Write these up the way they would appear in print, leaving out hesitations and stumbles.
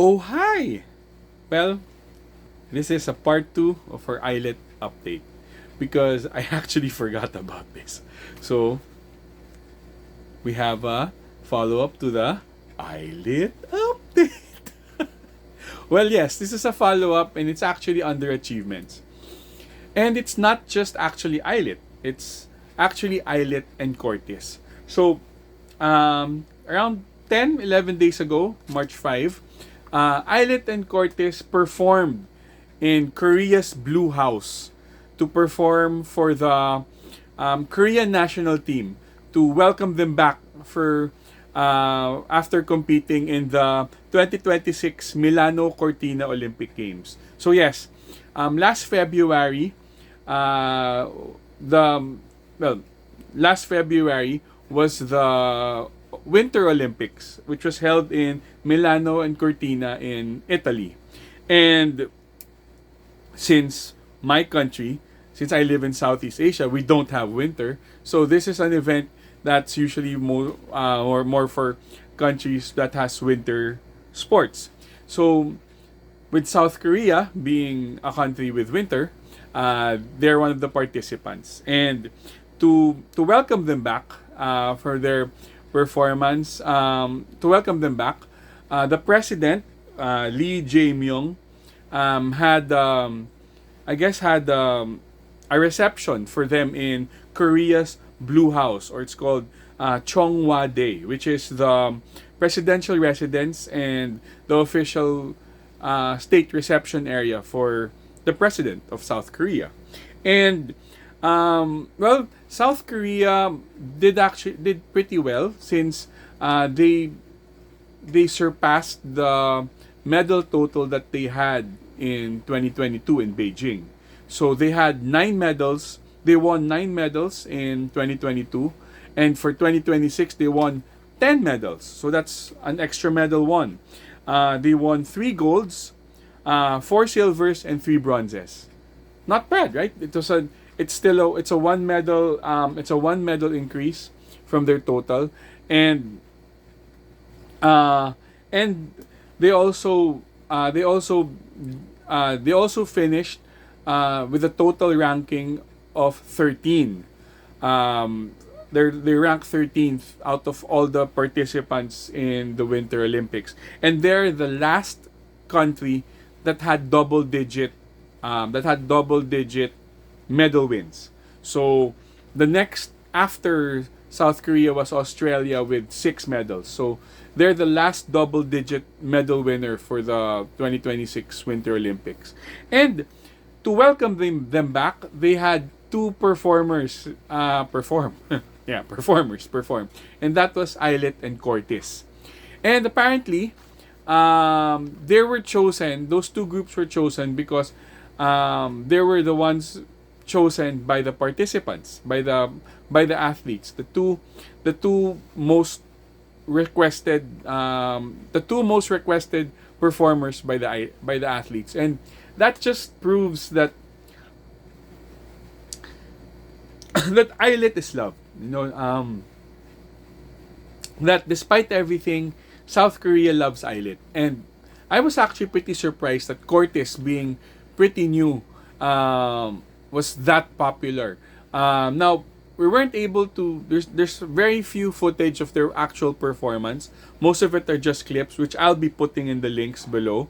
Oh, hi! Well, this is a part 2 of our ILLIT update because I actually forgot about this. So, we have a follow up to the ILLIT update. Well, yes, this is a follow up and it's actually under achievements. And it's not just actually ILLIT, it's actually ILLIT and Cortis. So, around 10, 11 days ago, March 5, ILLIT and Cortis performed in Korea's Blue House to perform for the Korean national team to welcome them back for after competing in the 2026 Milano Cortina Olympic Games. So yes, last February, uh, the well, last February was the Winter Olympics, which was held in Milano and Cortina in Italy. And since my country, since I live in Southeast Asia, we don't have winter. So this is an event that's usually more for countries that has winter sports. So with South Korea being a country with winter, they're one of the participants. And to welcome them back for their performance, to welcome them back, the president, Lee Jae-myung, had I guess had a reception for them in Korea's Blue House, or it's called Chonghwa Day, which is the presidential residence and the official state reception area for the president of South Korea. And South Korea did pretty well since they surpassed the medal total that they had in 2022 in Beijing. So they had 9 medals. They won 9 medals in 2022, and for 2026 they won 10 medals. So that's an extra medal won. They won 3 golds, 4 silvers, and 3 bronzes. Not bad, right? It's a 1 medal increase from their total, and uh, and they also finished with a total ranking of 13. They rank 13th out of all the participants in the Winter Olympics, and they're the last country that had double digit medal wins. So the next after South Korea was Australia with 6 medals. So they're the last double digit medal winner for the 2026 Winter Olympics. And to welcome them back, they had 2 performers perform. Yeah, performers perform. And that was ILLIT and Cortis. And apparently, they were chosen, those 2 groups were chosen because they were the ones chosen by the participants, by the athletes. The two most requested performers by the athletes. And that just proves that that ILLIT is loved. That despite everything, South Korea loves ILLIT. And I was actually pretty surprised that Cortis, being pretty new, was that popular. Now, we weren't able to. There's very few footage of their actual performance. Most of it are just clips, which I'll be putting in the links below.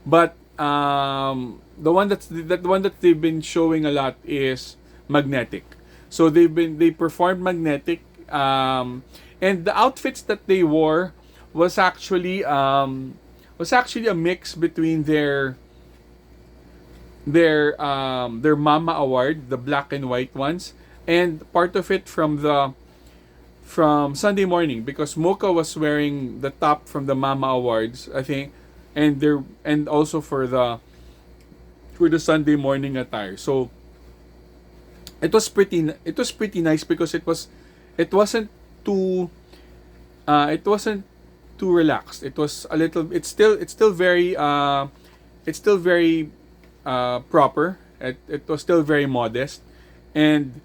But the one that they've been showing a lot is Magnetic. So they performed Magnetic, and the outfits that they wore was actually a mix between their Mama Award, the black and white ones, and part of it from Sunday Morning, because Mocha was wearing the top from the Mama Awards, I think, and also for the Sunday Morning attire. So it was pretty nice because it wasn't too relaxed. It was a little it's still very proper. It was still very modest, and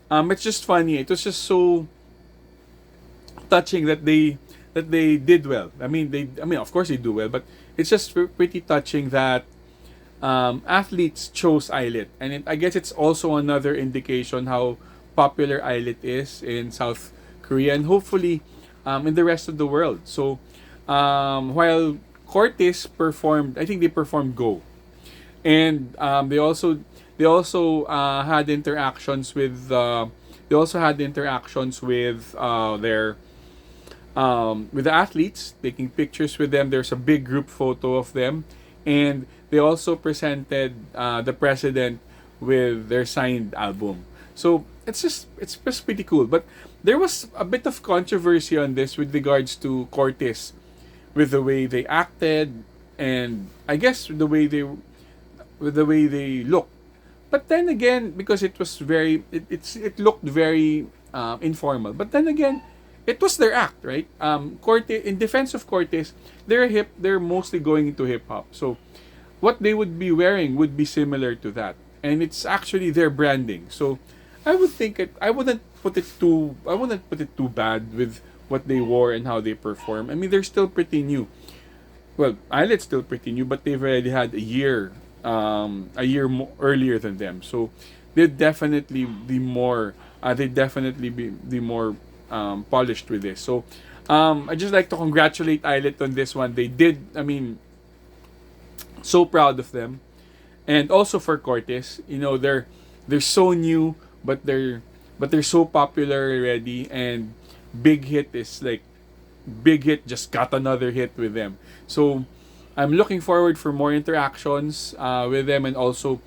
it's just funny. It was just so touching that that they did well. I mean, of course they do well, but it's just pretty touching that athletes chose ILLIT, and I guess it's also another indication how popular ILLIT is in South Korea and hopefully in the rest of the world. So while Cortis performed, I think they performed Go, and they also had interactions with their with the athletes, taking pictures with them. There's a big group photo of them, and they also presented the president with their signed album. So it's just pretty cool. But there was a bit of controversy on this with regards to Cortis, with the way they acted, and I guess the way they look. But then again, because it looked very informal. But then again, it was their act, right? Cortes, in defense of Cortes, they're mostly going into hip hop. So what they would be wearing would be similar to that, and it's actually their branding. So I wouldn't put it too bad with what they wore and how they perform. I mean, they're still pretty new. Well, Islet's still pretty new, but they've already had earlier than them. So they'd definitely be more, polished with this. So I just like to congratulate Islet on this one. They did. I mean, so proud of them, and also for Cortes. They're so new, but they're so popular already, and Big Hit is like Big Hit just got another hit with them. So I'm looking forward for more interactions with them, and also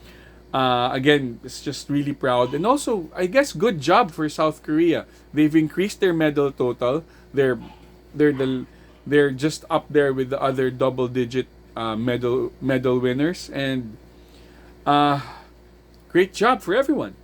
again, it's just really proud, and also I guess good job for South Korea. They've increased their medal total. They're the they're just up there with the other double digit medal winners, and uh, great job for everyone.